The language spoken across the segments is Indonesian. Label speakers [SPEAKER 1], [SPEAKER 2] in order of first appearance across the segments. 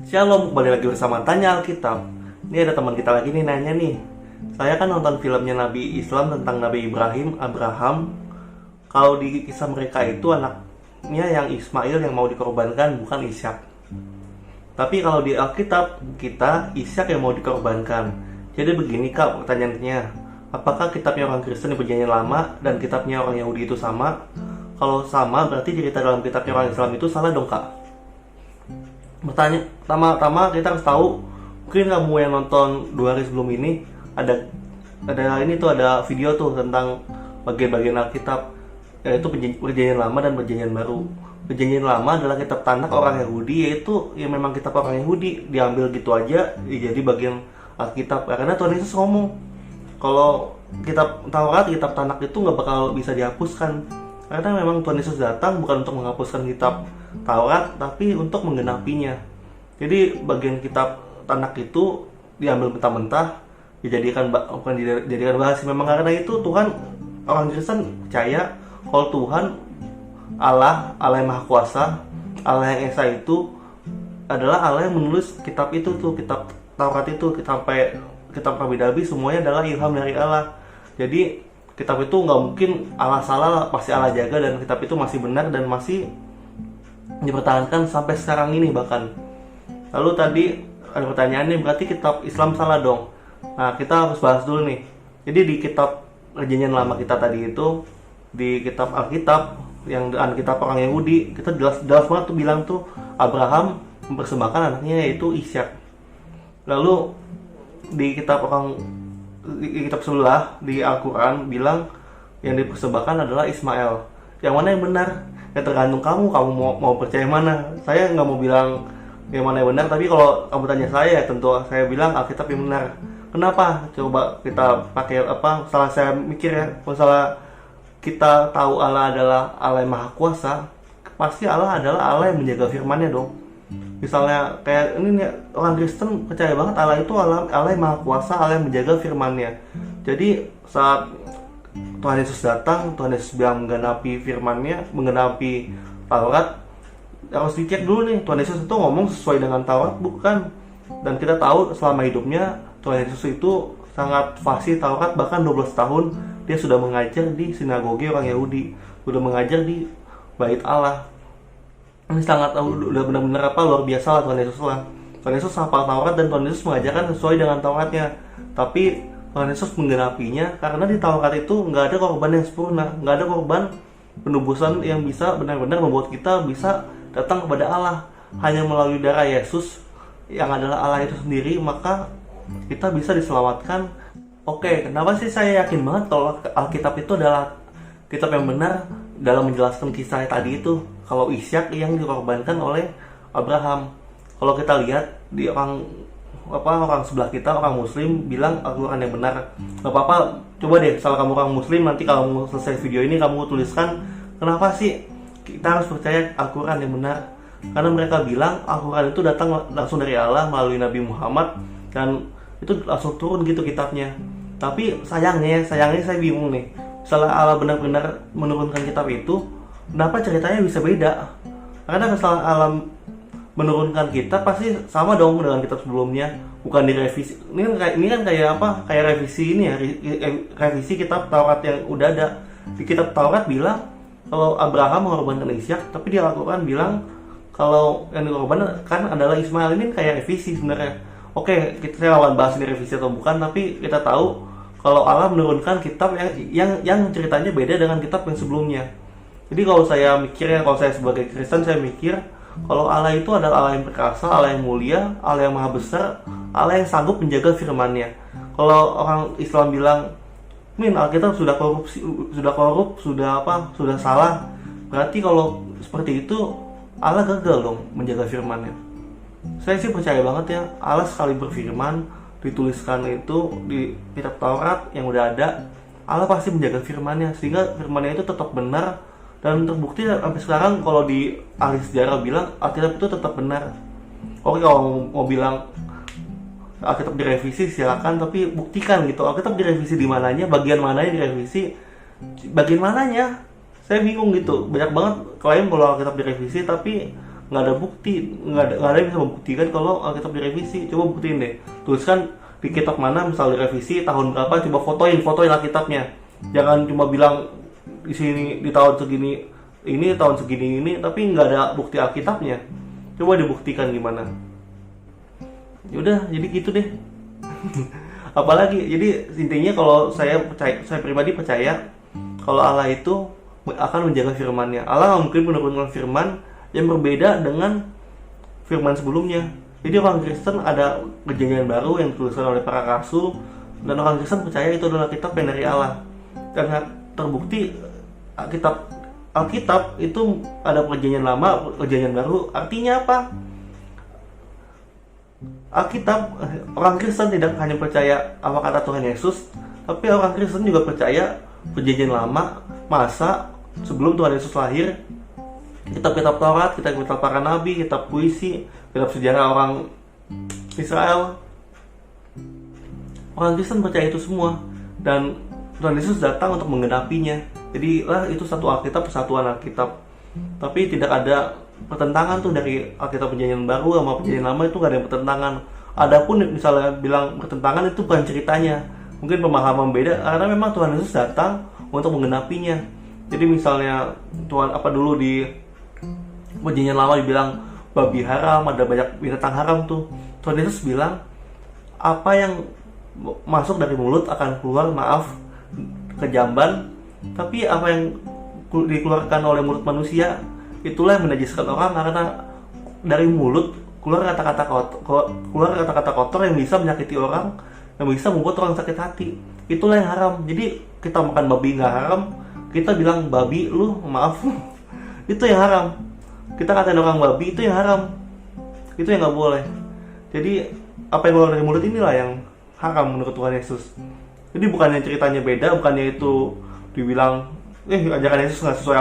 [SPEAKER 1] Shalom, kembali lagi bersama Tanya Alkitab. Ini ada teman kita lagi nih nanya nih. Saya kan nonton filmnya Nabi Islam tentang Nabi Abraham. Kalau di kisah mereka itu anaknya yang Ismail yang mau dikorbankan, bukan Ishak. Tapi kalau di Alkitab kita Ishak yang mau dikorbankan. Jadi begini kak pertanyaannya, apakah kitabnya orang Kristen di Perjanjian Lama dan kitabnya orang Yahudi itu sama? Kalau sama berarti cerita dalam kitabnya orang Islam itu salah dong kak. Bertanya, pertama-tama kita harus tahu, mungkin kamu yang nonton 2 hari sebelum ini ada video tuh tentang bagian-bagian Alkitab, yaitu Perjanjian Lama dan Perjanjian Baru. Perjanjian Lama adalah kitab Tanakh orang Yahudi, yaitu yang memang kitab orang Yahudi diambil gitu aja jadi bagian Alkitab, karena Tuhan Yesus ngomong kalau kitab Taurat, kitab Tanakh itu nggak bakal bisa dihapuskan, karena memang Tuhan Yesus datang bukan untuk menghapuskan kitab Taurat, tapi untuk menggenapinya. Jadi bagian kitab Tanakh itu diambil mentah-mentah, bukan dijadikan bahasa. Memang karena itu Tuhan, orang Kristen percaya kalau Tuhan Allah yang Maha Kuasa, Allah yang Esa itu adalah Allah yang menulis kitab itu tuh, kitab Taurat itu, kitab Nabi semuanya adalah ilham dari Allah. Jadi kitab itu nggak mungkin Allah salah, pasti Allah jaga, dan kitab itu masih benar dan masih dipertahankan sampai sekarang ini bahkan. Lalu tadi ada pertanyaan nih, berarti kitab Islam salah dong. Nah, kita harus bahas dulu nih. Jadi di kitab Perjanjian Lama kita tadi itu, di kitab Alkitab yang kitab orang Yahudi, kita jelas banget tuh bilang tuh Abraham mempersembahkan anaknya yaitu Ishak. Lalu di kitab sebelah di Al-Quran bilang yang dipersembahkan adalah Ismail. Yang mana yang benar? Ya tergantung kamu mau percaya mana. Saya nggak mau bilang yang mana yang benar, tapi kalau kamu tanya saya, tentu saya bilang Alkitab yang benar. Kenapa? Coba kita pakai apa? Salah saya mikir ya, masalah kita tahu Allah adalah Allah yang Maha Kuasa, pasti Allah adalah Allah yang menjaga firman-Nya dong. Misalnya kayak ini nih, orang Kristen percaya banget Allah itu Allah yang Maha Kuasa, Allah yang menjaga firman-Nya. Jadi saat Tuhan Yesus datang, Tuhan Yesus bilang menggenapi firman-Nya, menggenapi Taurat, harus dicek dulu nih, Tuhan Yesus itu ngomong sesuai dengan Taurat bukan. Dan kita tahu selama hidupnya Tuhan Yesus itu sangat fasih Taurat, bahkan 12 tahun dia sudah mengajar di sinagoge orang Yahudi, sudah mengajar di bait Allah. Ini sangat udah benar-benar luar biasa lah Tuhan Yesus lah. Tuhan Yesus hafal Taurat dan Tuhan Yesus mengajarkan sesuai dengan Tauratnya. Tapi Tuhan Yesus menggenapinya karena di Taurat itu nggak ada korban yang sempurna, nggak ada korban penebusan yang bisa benar-benar membuat kita bisa datang kepada Allah. Hanya melalui darah Yesus yang adalah Allah itu sendiri, maka kita bisa diselamatkan. Oke, kenapa sih saya yakin banget kalau Alkitab itu adalah kitab yang benar dalam menjelaskan kisah tadi itu, kalau Ishak yang dikorbankan oleh Abraham. Kalau kita lihat di orang sebelah kita, orang Muslim bilang Al-Quran yang benar. Gak apa-apa, coba deh, salah kamu orang Muslim, nanti kalau kamu selesai video ini kamu tuliskan kenapa sih kita harus percaya Al-Quran yang benar. Karena mereka bilang Al-Quran itu datang langsung dari Allah melalui Nabi Muhammad, dan itu langsung turun gitu kitabnya. Tapi sayangnya saya bingung nih, misalnya Allah benar-benar menurunkan kitab itu, kenapa ceritanya bisa beda? Karena misalnya Allah menurunkan kitab pasti sama dong dengan kitab sebelumnya, bukan direvisi. Ini kan kayak revisi ini ya, revisi kitab Taurat yang udah ada. Di kitab Taurat bilang kalau Abraham mengorbankan Ishak, tapi di Al-Quran bilang kalau yang dikorbankan kan adalah Ismail. Ini kayak revisi sebenarnya. Oke, saya lawan bahas ini revisi atau bukan, tapi kita tahu kalau Allah menurunkan kitab yang ceritanya beda dengan kitab yang sebelumnya. Jadi kalau saya sebagai Kristen, saya mikir kalau Allah itu adalah Allah yang perkasa, Allah yang mulia, Allah yang maha besar, Allah yang sanggup menjaga firman-Nya. Kalau orang Islam bilang, Alkitab sudah salah, berarti kalau seperti itu Allah gagal dong menjaga firman-Nya. Saya sih percaya banget ya, Allah sekali berfirman, dituliskan itu di kitab Taurat yang udah ada, Allah pasti menjaga firman-Nya sehingga firman-Nya itu tetap benar. Dan terbukti sampai sekarang kalau di ahli sejarah bilang Alkitab itu tetap benar. Oke, kalau mau bilang Alkitab direvisi silakan, tapi buktikan gitu Alkitab direvisi di mananya, bagian mananya direvisi, bagian mananya. Saya bingung gitu. Banyak banget klaim kalau Alkitab direvisi, tapi nggak ada bukti, nggak ada yang bisa membuktikan kalau Alkitab direvisi. Coba buktiin deh, tuliskan di kitab mana misal direvisi tahun berapa, coba fotoin Alkitabnya. Jangan cuma bilang di sini di tahun segini ini, tahun segini ini, tapi nggak ada bukti Alkitabnya. Coba dibuktikan gimana. Yaudah, jadi gitu deh. Apalagi, jadi intinya kalau saya pribadi percaya kalau Allah itu akan menjaga firman-Nya. Allah mungkin menurunkan firman yang berbeda dengan firman sebelumnya. Jadi orang Kristen ada perjanjian baru yang dituliskan oleh para rasul, dan orang Kristen percaya itu adalah kitab yang dari Allah. Karena terbukti Alkitab itu ada perjanjian lama, perjanjian baru. Artinya apa? Alkitab, orang Kristen tidak hanya percaya apa kata Tuhan Yesus, tapi orang Kristen juga percaya perjanjian lama, masa sebelum Tuhan Yesus lahir, kitab-kitab Taurat, kitab-kitab para nabi, kitab puisi, kitab sejarah orang Israel. Orang Kristen percaya itu semua, dan Tuhan Yesus datang untuk menggenapinya. Jadi lah itu satu Alkitab, persatuan Alkitab. Tapi tidak ada pertentangan tuh dari Alkitab perjanjian baru sama perjanjian lama, itu gak ada yang pertentangan. Adapun misalnya bilang pertentangan, itu bukan ceritanya, mungkin pemahaman beda, karena memang Tuhan Yesus datang untuk menggenapinya. Jadi misalnya Tuhan dulu di perjanjian lama dibilang babi haram, ada banyak binatang haram tuh. Tuhan Yesus bilang apa yang masuk dari mulut akan keluar, kejamban, tapi apa yang dikeluarkan oleh mulut manusia itulah yang menajiskan orang, karena dari mulut keluar kata-kata kotor yang bisa menyakiti orang, yang bisa membuat orang sakit hati. Itulah yang haram. Jadi kita makan babi nggak haram, kita bilang babi lu, itu yang haram. Kita katain orang babi, itu yang haram, itu yang nggak boleh. Jadi apa yang keluar dari mulut inilah yang haram menurut Tuhan Yesus. Jadi bukannya ceritanya beda, bukannya itu dibilang ajaran Yesus nggak sesuai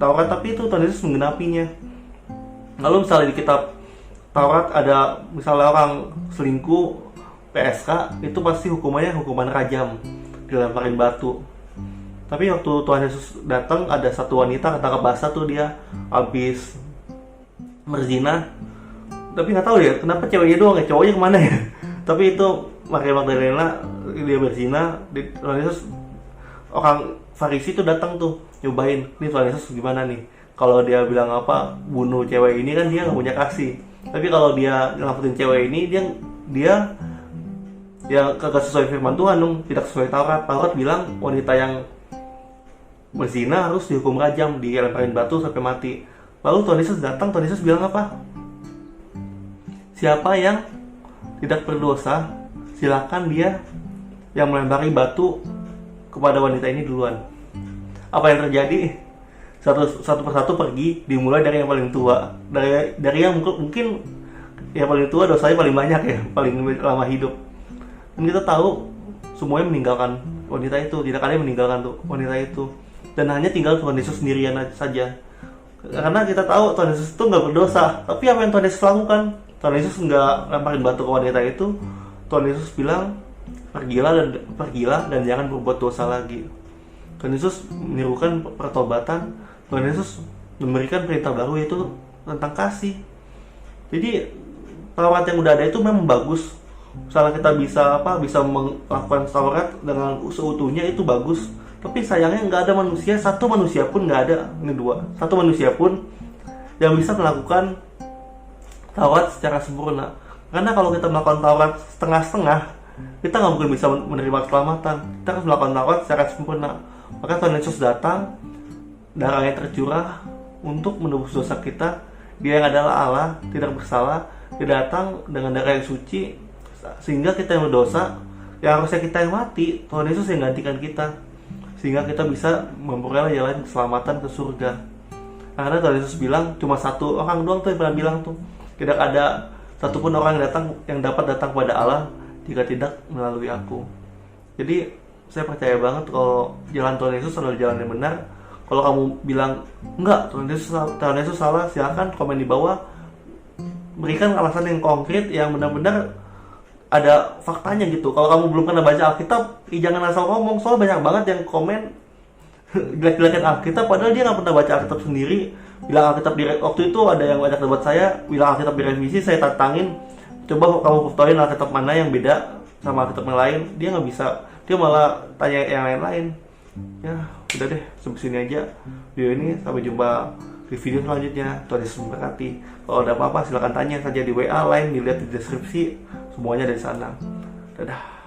[SPEAKER 1] Taurat, tapi itu Tuhan Yesus menggenapinya. Lalu misalnya di kitab Taurat ada misalnya orang selingkuh, PSK, itu pasti hukumannya hukuman rajam, dilemparin batu. Tapi waktu Tuhan Yesus datang, ada satu wanita ketangkap basah tuh, dia habis berzina. Tapi nggak tahu ya kenapa ceweknya doang, cowoknya kemana ya. Tapi itu Maria Magdalena, dia berzina. Tuhan Yesus, orang Farisi tuh datang tuh nyobain, nih Tuhan Yesus gimana nih. Kalau dia bilang bunuh cewek ini kan dia nggak punya kasih. Tapi kalau dia nyelamatin cewek ini, dia ya kagak sesuai firman Tuhan dong, tidak sesuai Taurat. Taurat bilang wanita yang berzina harus dihukum rajam, dilemparin batu sampai mati. Lalu Tuhan Yesus datang, Tuhan Yesus bilang apa? Siapa yang tidak berdosa, silakan dia yang melempari batu kepada wanita ini duluan. Apa yang terjadi? Satu persatu pergi, dimulai dari yang paling tua, dari yang mungkin yang paling tua dosanya paling banyak ya, paling lama hidup. Dan kita tahu semuanya meninggalkan wanita itu, tidak ada yang meninggalkan tuh wanita itu, dan hanya tinggal Tuhan Yesus sendirian saja. Karena kita tahu Tuhan Yesus itu nggak berdosa. Tapi apa yang Tuhan Yesus lakukan? Tuhan Yesus nggak lemparin batu ke wanita itu. Tuhan Yesus bilang, pergilah dan jangan berbuat dosa lagi. Tuhan Yesus menirukan pertobatan. Tuhan Yesus memberikan perintah baru, yaitu tentang kasih. Jadi Taurat yang udah ada itu memang bagus. Misalnya kita bisa melakukan Taurat dengan seutuhnya, itu bagus. Tapi sayangnya nggak ada manusia, satu manusia pun nggak ada. Satu manusia pun yang bisa melakukan Taurat secara sempurna. Karena kalau kita melakukan Taurat setengah-setengah, kita nggak mungkin bisa menerima keselamatan. Kita harus melakukan Taurat secara sempurna. Maka Tuhan Yesus datang, darahnya tercurah untuk menebus dosa kita. Dia yang adalah Allah, tidak bersalah. Dia datang dengan darah yang suci, sehingga kita yang berdosa, yang harusnya kita yang mati, Tuhan Yesus yang gantikan kita, sehingga kita bisa memperoleh jalan keselamatan ke surga. Karena Tuhan Yesus bilang, cuma satu orang doang tuh yang pernah bilang tuh, tidak ada satupun orang yang dapat datang kepada Allah jika tidak melalui aku. Jadi saya percaya banget kalau jalan Tuhan Yesus adalah jalan yang benar. Kalau kamu bilang enggak, Tuhan Yesus salah, silakan komen di bawah, berikan alasan yang konkret yang benar-benar ada faktanya gitu. Kalau kamu belum pernah baca Alkitab, jangan asal ngomong. Soalnya banyak banget yang komen jelek-jelekin Alkitab padahal dia nggak pernah baca Alkitab sendiri, bilang Alkitab waktu itu ada yang ngajak debat saya, bilang Alkitab direvisi, saya tantangin, coba kamu fotoin Alkitab mana yang beda sama Alkitab yang lain. Dia nggak bisa, dia malah tanya yang lain-lain. Ya udah deh, sampai sini aja video ini, sampai jumpa di video selanjutnya. Tuhan Yesus memberkati. Kalau ada apa-apa silahkan tanya saja di WA, line dilihat di deskripsi, semuanya dari sana. Dadah.